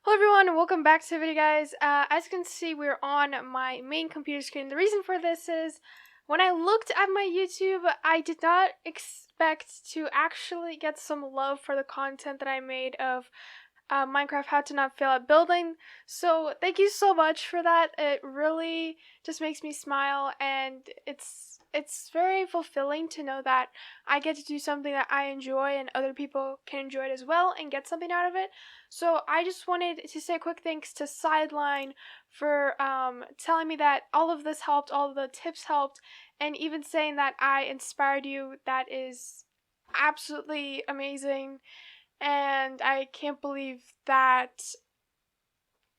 Hello everyone and welcome back to the video, guys. As you can see, we're on my main computer screen. The reason for this is when I looked at my YouTube, I did not expect to actually get some love for the content that I made of Minecraft How to Not Fail at Building. So thank you so much for that. It really just makes me smile, and it's very fulfilling to know that I get to do something that I enjoy and other people can enjoy it as well and get something out of it. So I just wanted to say a quick thanks to Sideline for telling me that all of this helped, all of the tips helped, and even saying that I inspired you. That is absolutely amazing, and I can't believe that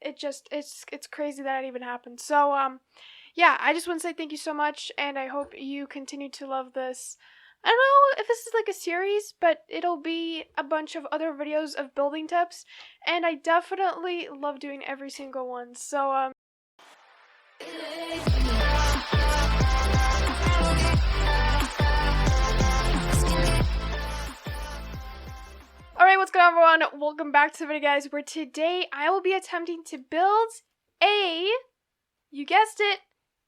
it's crazy that it even happened. So yeah, I just want to say thank you so much, and I hope you continue to love this. I don't know if this is like a series, but it'll be a bunch of other videos of building tips, and I definitely love doing every single one. So alright, what's going on, everyone? Welcome back to the video, guys, where today I will be attempting to build you guessed it,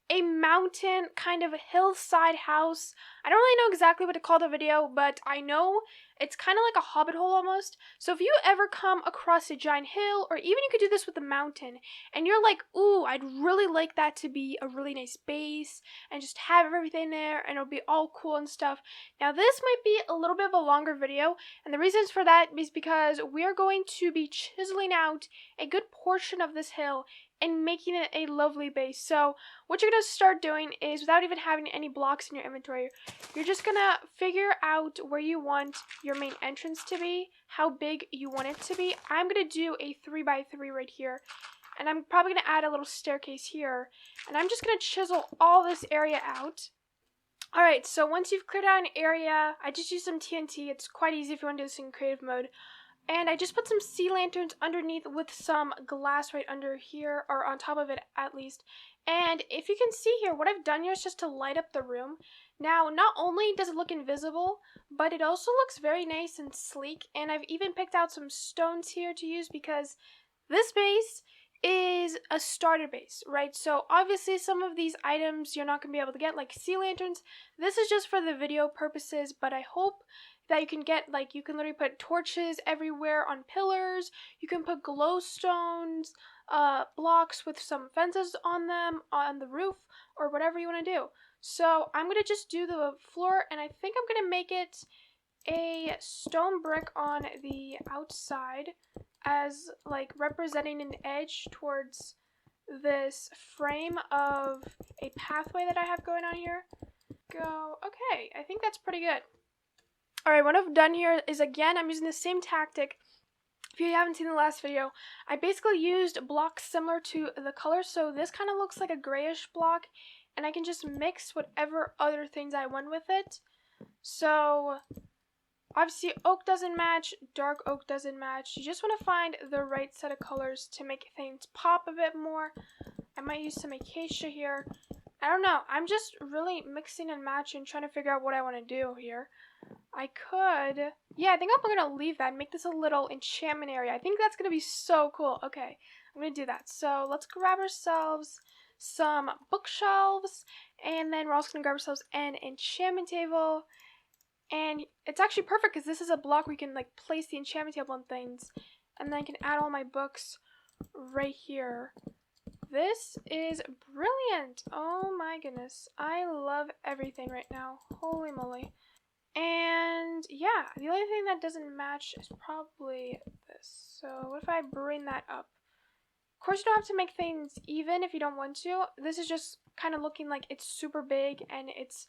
a mountain kind of hillside house. I don't really know exactly what to call the video, but I know it's kind of like a hobbit hole almost. So if you ever come across a giant hill, or even you could do this with a mountain, and you're like, ooh, I'd really like that to be a really nice base and just have everything there and it'll be all cool and stuff. Now this might be a little bit of a longer video, and the reasons for that is because we are going to be chiseling out a good portion of this hill and making it a lovely base. So what you're going to start doing is, without even having any blocks in your inventory, you're just going to figure out where you want your main entrance to be, how big you want it to be. I'm going to do a 3x3 right here, and I'm probably going to add a little staircase here, and I'm just going to chisel all this area out. Alright, so once you've cleared out an area, I just used some TNT. It's quite easy if you want to do this in creative mode. And I just put some sea lanterns underneath with some glass right under here, or on top of it at least. And if you can see here, what I've done here is just to light up the room. Now, not only does it look invisible, but it also looks very nice and sleek. And I've even picked out some stones here to use because this base is a starter base, right? So obviously some of these items you're not going to be able to get, like sea lanterns. This is just for the video purposes, but I hope that you can get, like, you can literally put torches everywhere on pillars. You can put glowstones, blocks with some fences on them on the roof, or whatever you want to do. So I'm going to just do the floor, and I think I'm going to make it a stone brick on the outside as like representing an edge towards this frame of a pathway that I have going on here. Okay, I think that's pretty good. Alright, what I've done here is, again, I'm using the same tactic. If you haven't seen the last video, I basically used blocks similar to the color, so this kind of looks like a grayish block, and I can just mix whatever other things I want with it. So obviously oak doesn't match, dark oak doesn't match. You just want to find the right set of colors to make things pop a bit more. I might use some acacia here. I don't know, I'm just really mixing and matching, trying to figure out what I want to do here. I could, yeah, I think I'm going to leave that and make this a little enchantment area. I think that's going to be so cool. Okay, I'm going to do that. So let's grab ourselves some bookshelves, and then we're also going to grab ourselves an enchantment table. And it's actually perfect because this is a block where you can like place the enchantment table and things, and then I can add all my books right here. This is brilliant. Oh my goodness, I love everything right now. Holy moly. And yeah, the only thing that doesn't match is probably this. So what if I bring that up? Of course, you don't have to make things even if you don't want to. This is just kind of looking like it's super big and it's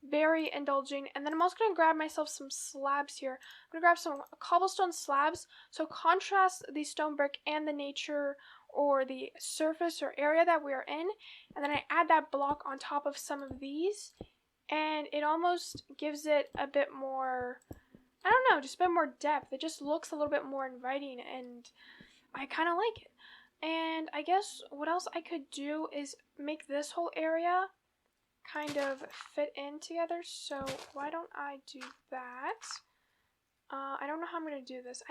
very indulging. And then I'm also going to grab myself some slabs here. I'm going to grab some cobblestone slabs, so contrast the stone brick and the nature or the surface or area that we are in. And then I add that block on top of some of these, and it almost gives it a bit more, I don't know, just a bit more depth. It just looks a little bit more inviting, and I kind of like it. And I guess what else I could do is make this whole area kind of fit in together. So why don't I do that? I don't know how I'm going to do this.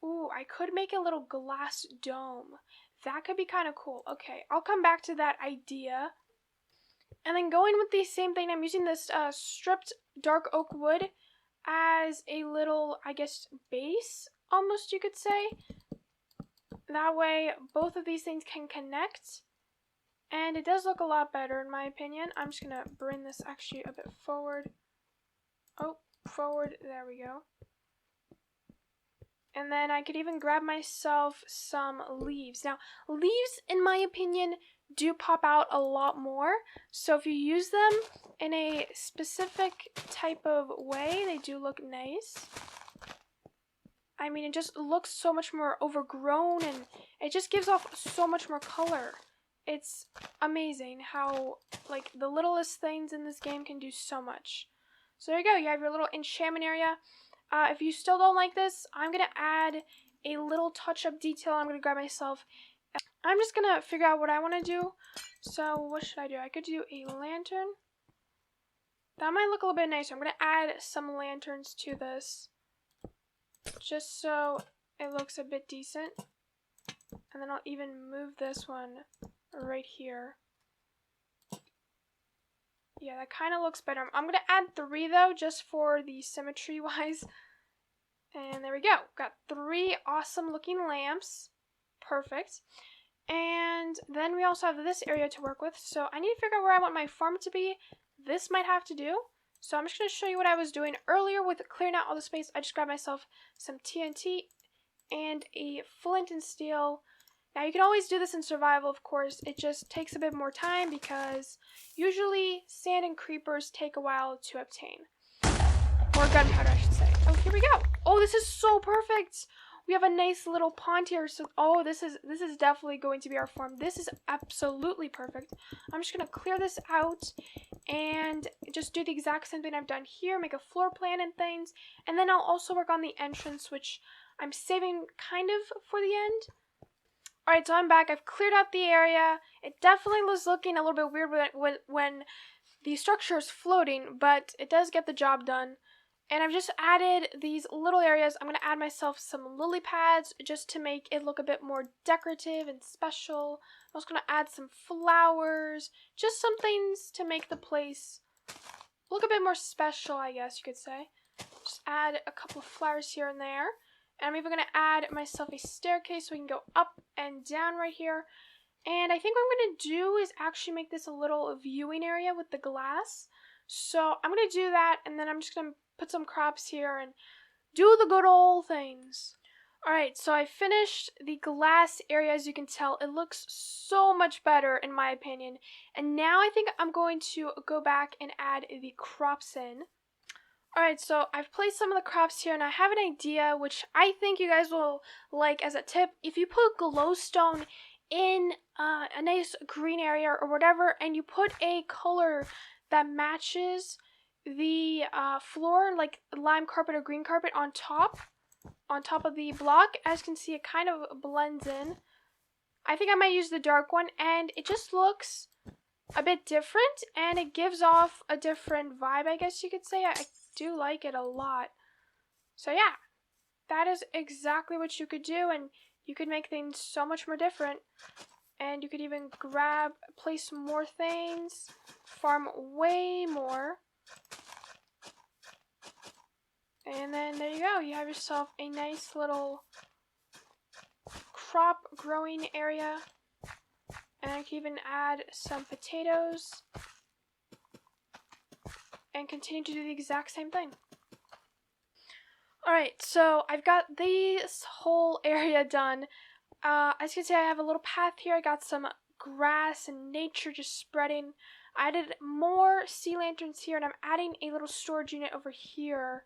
Ooh, I could make a little glass dome. That could be kind of cool. Okay, I'll come back to that idea. And then going with the same thing, I'm using this stripped dark oak wood as a little, I guess, base, almost you could say. That way, both of these things can connect. And it does look a lot better, in my opinion. I'm just going to bring this actually a bit forward. Oh, forward. There we go. And then I could even grab myself some leaves. Now, leaves, in my opinion, do pop out a lot more. So if you use them in a specific type of way, they do look nice. I mean, it just looks so much more overgrown and it just gives off so much more color. It's amazing how, like, the littlest things in this game can do so much. So there you go. You have your little enchantment area. If you still don't like this, I'm going to add a little touch-up detail. I'm going to grab myself. I'm just going to figure out what I want to do. So what should I do? I could do a lantern. That might look a little bit nicer. I'm going to add some lanterns to this, just so it looks a bit decent. And then I'll even move this one right here. Yeah, that kind of looks better. I'm going to add 3 though, just for the symmetry wise. And there we go. Got 3 awesome looking lamps. Perfect. And then we also have this area to work with. So I need to figure out where I want my farm to be. This might have to do. So I'm just going to show you what I was doing earlier with clearing out all the space. I just grabbed myself some TNT and a flint and steel. Now you can always do this in survival, of course. It just takes a bit more time because usually sand and creepers take a while to obtain. Or gunpowder, I should say. Oh, here we go. Oh, this is so perfect. We have a nice little pond here. So, oh, this is definitely going to be our farm. This is absolutely perfect. I'm just going to clear this out and just do the exact same thing I've done here. Make a floor plan and things. And then I'll also work on the entrance, which I'm saving kind of for the end. Alright, so I'm back. I've cleared out the area. It definitely was looking a little bit weird when the structure is floating, but it does get the job done. And I've just added these little areas. I'm going to add myself some lily pads just to make it look a bit more decorative and special. I'm also going to add some flowers, just some things to make the place look a bit more special, I guess you could say. Just add a couple of flowers here and there. And I'm even going to add myself a staircase so we can go up and down right here. And I think what I'm going to do is actually make this a little viewing area with the glass. So I'm going to do that, and then I'm just going to put some crops here and do the good old things. Alright, so I finished the glass area. As you can tell, it looks so much better in my opinion. And now I think I'm going to go back and add the crops in. Alright, so I've placed some of the crops here, and I have an idea which I think you guys will like as a tip. If you put glowstone in a nice green area or whatever, and you put a color that matches the floor, like lime carpet or green carpet on top of the block, as you can see, it kind of blends in. I think I might use the dark one, and it just looks a bit different, and it gives off a different vibe, I guess you could say. I do like it a lot. So yeah, that is exactly what you could do, and you could make things so much more different. And you could even place more things, farm way more. And then there you go, you have yourself a nice little crop growing area. And I can even add some potatoes and continue to do the exact same thing. Alright, so I've got this whole area done. As you can see, I have a little path here. I got some grass and nature just spreading. I added more sea lanterns here, and I'm adding a little storage unit over here.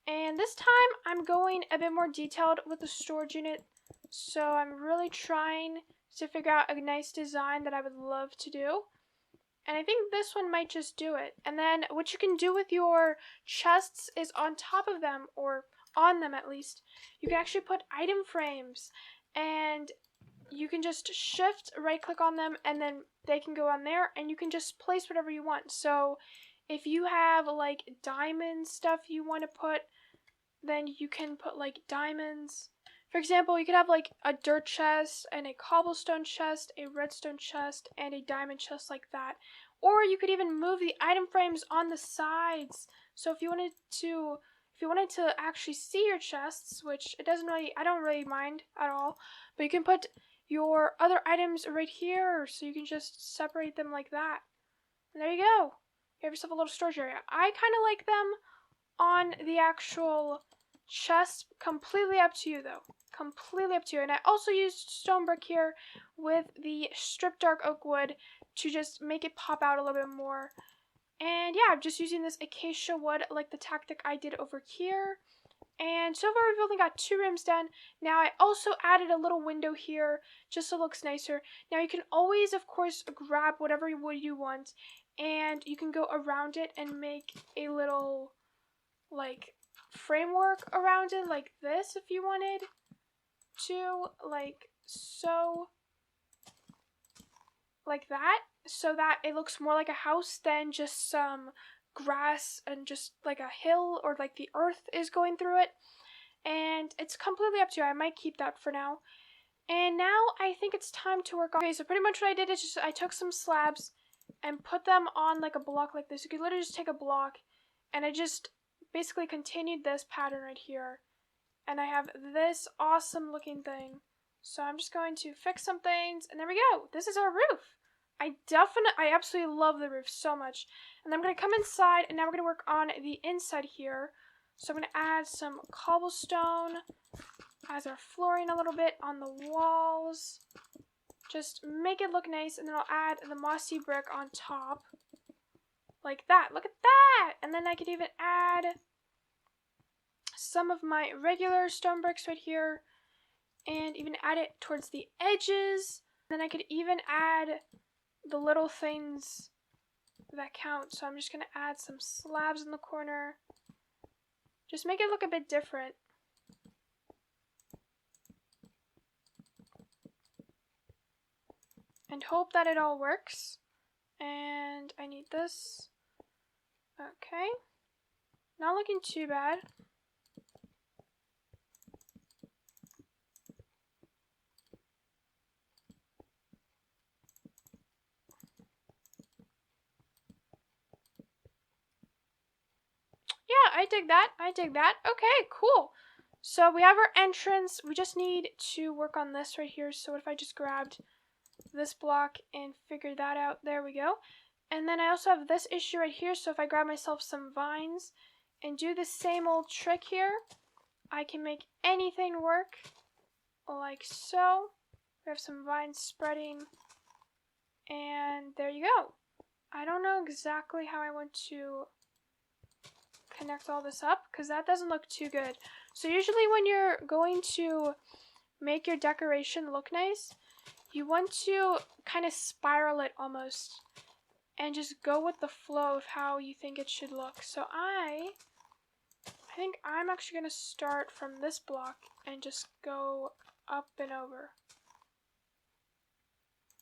And this time, I'm going a bit more detailed with the storage unit. So I'm really trying to figure out a nice design that I would love to do. And I think this one might just do it. And then what you can do with your chests is on top of them, or on them at least, you can actually put item frames. And you can just shift, right click on them, and then they can go on there, and you can just place whatever you want. So if you have like diamond stuff you want to put, then you can put like diamonds. For example, you could have like a dirt chest and a cobblestone chest, a redstone chest, and a diamond chest like that. Or you could even move the item frames on the sides. So if you wanted to actually see your chests, which I don't really mind at all, but you can put your other items right here, so you can just separate them like that. And there you go. You have yourself a little storage area. I kind of like them on the actual chest. Completely up to you though. Completely up to you. And I also used stone brick here with the stripped dark oak wood to just make it pop out a little bit more. And yeah, I'm just using this acacia wood like the tactic I did over here. And so far we've only got 2 rooms done. Now I also added a little window here just so it looks nicer. Now you can always, of course, grab whatever wood you want and you can go around it and make a little like framework around it like this if you wanted to, like so, like that, so that it looks more like a house than just some grass and just like a hill or like the earth is going through it. And it's completely up to you. I might keep that for now. And now I think it's time to work on. Okay, so pretty much what I did is just I took some slabs and put them on like a block like this. You could literally just take a block and I just basically continued this pattern right here. And I have this awesome looking thing. So I'm just going to fix some things and there we go. This is our roof. I absolutely love the roof so much. And I'm going to come inside and now we're going to work on the inside here. So I'm going to add some cobblestone as our flooring a little bit on the walls. Just make it look nice, and then I'll add the mossy brick on top. Like that. Look at that! And then I could even add some of my regular stone bricks right here, and even add it towards the edges. Then I could even add the little things that count. So I'm just going to add some slabs in the corner. Just make it look a bit different. And hope that it all works. And I need this. Okay. Not looking too bad. Yeah, I dig that. I dig that. Okay, cool. So we have our entrance. We just need to work on this right here. So what if I just grabbed this block and figure that out? There we go. And then I also have this issue right here. So if I grab myself some vines and do the same old trick here, I can make anything work like so. We have some vines spreading and there you go. I don't know exactly how I want to connect all this up because that doesn't look too good. So usually when you're going to make your decoration look nice, you want to kind of spiral it almost and just go with the flow of how you think it should look. So I think I'm actually going to start from this block and just go up and over.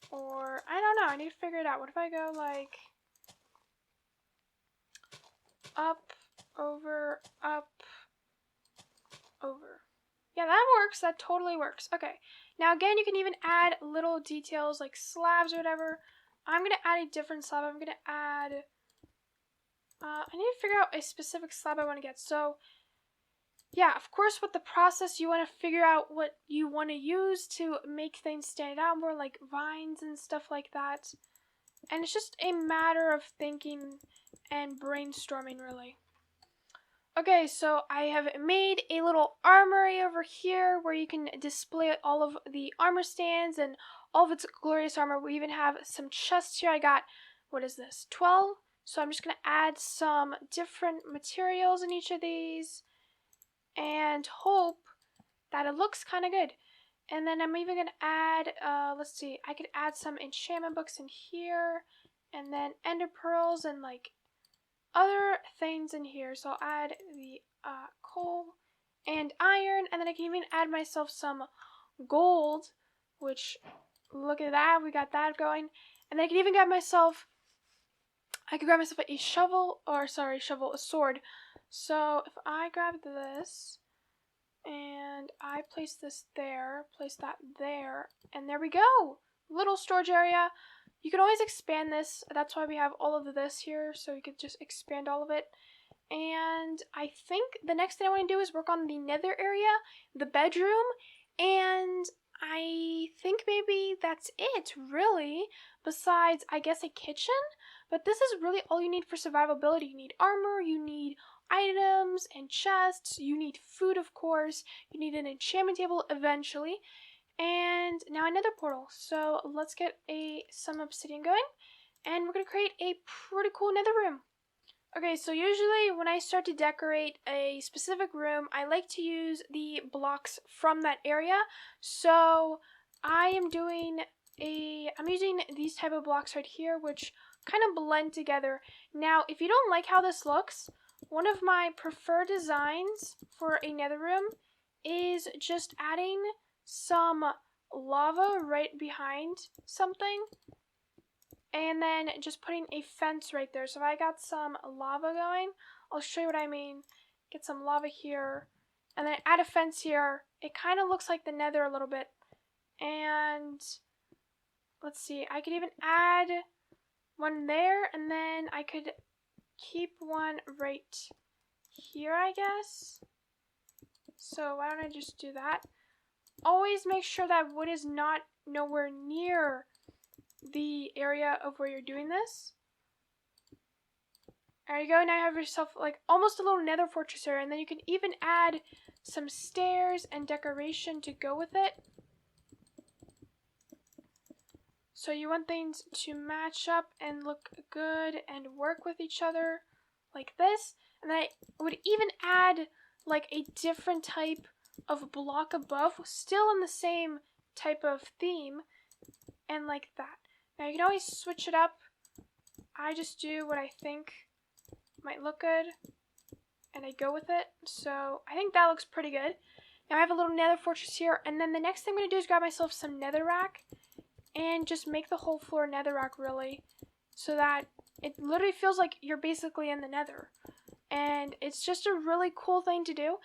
Or, I don't know, I need to figure it out. What if I go like up, over, up, over. Yeah, that works. That totally works. Okay. Now again, you can even add little details like slabs or whatever. I'm going to add a different slab. I'm going to add... I need to figure out a specific slab I want to get. So, yeah, of course, with the process, you want to figure out what you want to use to make things stand out more, like vines and stuff like that. And it's just a matter of thinking and brainstorming, really. Okay, so I have made a little armory over here where you can display all of the armor stands and all of its glorious armor. We even have some chests here. I got, what is this, 12? So I'm just going to add some different materials in each of these and hope that it looks kind of good. And then I'm even going to add, let's see, I could add some enchantment books in here and then ender pearls and like other things in here. So I'll add the coal and iron, and then I can even add myself some gold, which, look at that, we got that going. And then I can even grab myself, a shovel, a sword. So if I grab this And I place this there, place that there, and there we go. Little storage area. You can always expand this. That's why we have all of this here, so you could just expand all of it. And I think the next thing I want to do is work on the nether area, the bedroom, and I think maybe that's it, really. Besides, I guess, a kitchen. But this is really all you need for survivability. You need armor, you need items and chests, you need food, of course, you need an enchantment table eventually, and now another portal. So let's get some obsidian going, and we're going to create a pretty cool nether room. Okay, so usually when I start to decorate a specific room, I like to use the blocks from that area. So I'm using these type of blocks right here, which kind of blend together. Now, if you don't like how this looks, one of my preferred designs for a nether room is just adding some lava right behind something, and then just putting a fence right there. So if I got some lava going, I'll show you what I mean. Get some lava here, and then add a fence here. It kind of looks like the nether a little bit. And let's see, I could even add one there, and then I could keep one right here, I guess. So why don't I just do that? Always make sure that wood is not nowhere near the area of where you're doing this. There you go. Now you have yourself like almost a little nether fortress area, and then you can even add some stairs and decoration to go with it. So you want things to match up and look good and work with each other like this. And then I would even add like a different type of block above, still in the same type of theme, and like that. Now you can always switch it up. I just do what I think might look good, and I go with it. So I think that looks pretty good. Now I have a little nether fortress here, and then the next thing I'm going to do is grab myself some netherrack and just make the whole floor netherrack, really, so that it literally feels like you're basically in the nether. And it's just a really cool thing to do.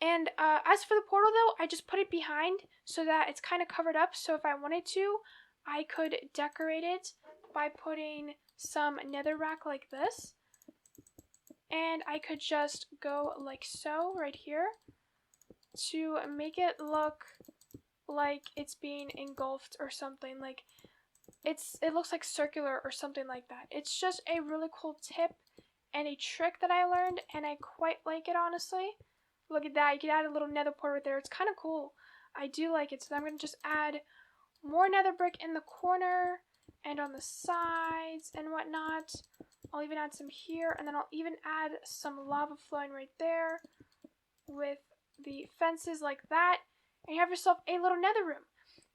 And as for the portal, though, I just put it behind so that it's kind of covered up. So if I wanted to, I could decorate it by putting some netherrack like this. And I could just go like so right here to make it look like it's being engulfed or something. Like it looks like circular or something like that. It's just a really cool tip and a trick that I learned, and I quite like it, honestly. Look at that. You can add a little nether portal right there. It's kind of cool. I do like it. So I'm going to just add more nether brick in the corner and on the sides and whatnot. I'll even add some here, and then I'll even add some lava flowing right there with the fences like that. And you have yourself a little nether room.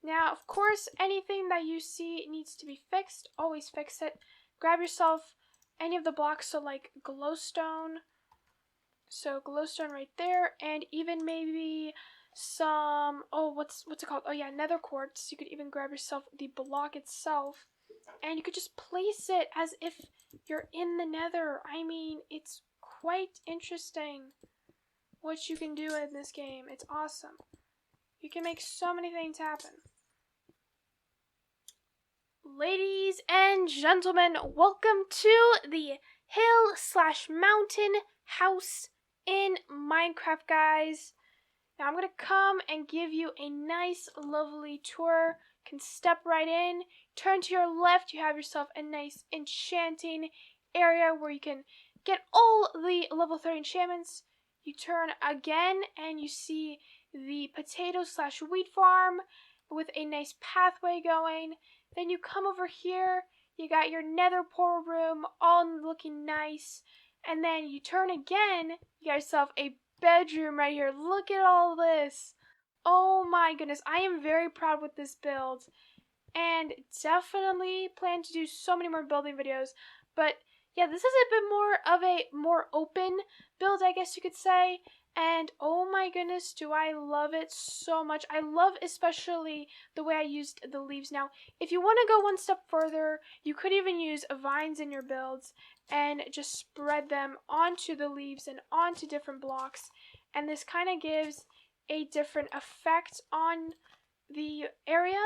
Now, of course, anything that you see needs to be fixed. Always fix it. Grab yourself any of the blocks, so like glowstone. So glowstone right there, and even maybe some, oh, what's it called? Oh yeah, nether quartz. You could even grab yourself the block itself, and you could just place it as if you're in the nether. I mean, it's quite interesting what you can do in this game. It's awesome. You can make so many things happen. Ladies and gentlemen, welcome to the hill/mountain house in Minecraft, guys. Now I'm gonna come and give you a nice, lovely tour. You can step right in. Turn to your left. You have yourself a nice enchanting area where you can get all the level 30 enchantments. You turn again and you see the potato/wheat farm with a nice pathway going. Then you come over here, you got your nether portal room, all looking nice. And then you turn again, you got yourself a bedroom right here. Look at all this. Oh my goodness, I am very proud with this build. And definitely plan to do so many more building videos. But yeah, this is a bit more of a more open build, I guess you could say. And oh my goodness, do I love it so much. I love especially the way I used the leaves. Now, if you want to go one step further, you could even use vines in your builds and just spread them onto the leaves and onto different blocks. And this kind of gives a different effect on the area.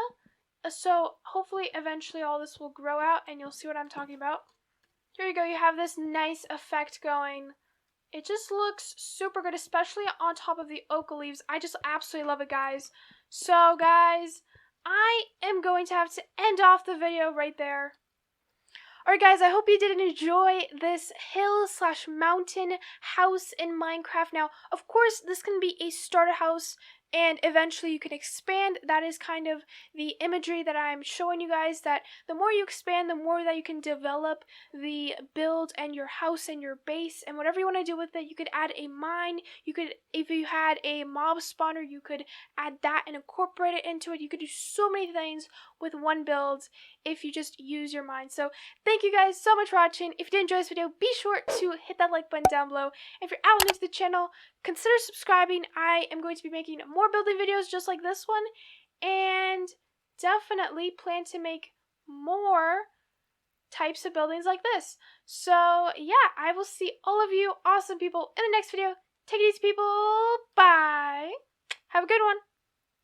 So hopefully eventually all this will grow out and you'll see what I'm talking about. Here you go, you have this nice effect going. It just looks super good, especially on top of the oak leaves. I just absolutely love it, guys. So guys, I am going to have to end off the video right there. Alright guys, I hope you did enjoy this hill / mountain house in Minecraft. Now, of course, this can be a starter house and eventually you can expand. That is kind of the imagery that I'm showing you guys, that the more you expand, the more that you can develop the build and your house and your base and whatever you want to do with it. You could add a mine, you could, if you had a mob spawner, you could add that and incorporate it into it. You could do so many things with one build if you just use your mind. So thank you guys so much for watching. If you did enjoy this video, be sure to hit that like button down below. If you're out new to the channel, consider subscribing. I am going to be making more building videos just like this one, and definitely plan to make more types of buildings like this. So yeah, I will see all of you awesome people in the next video. Take it easy, people. Bye. Have a good one.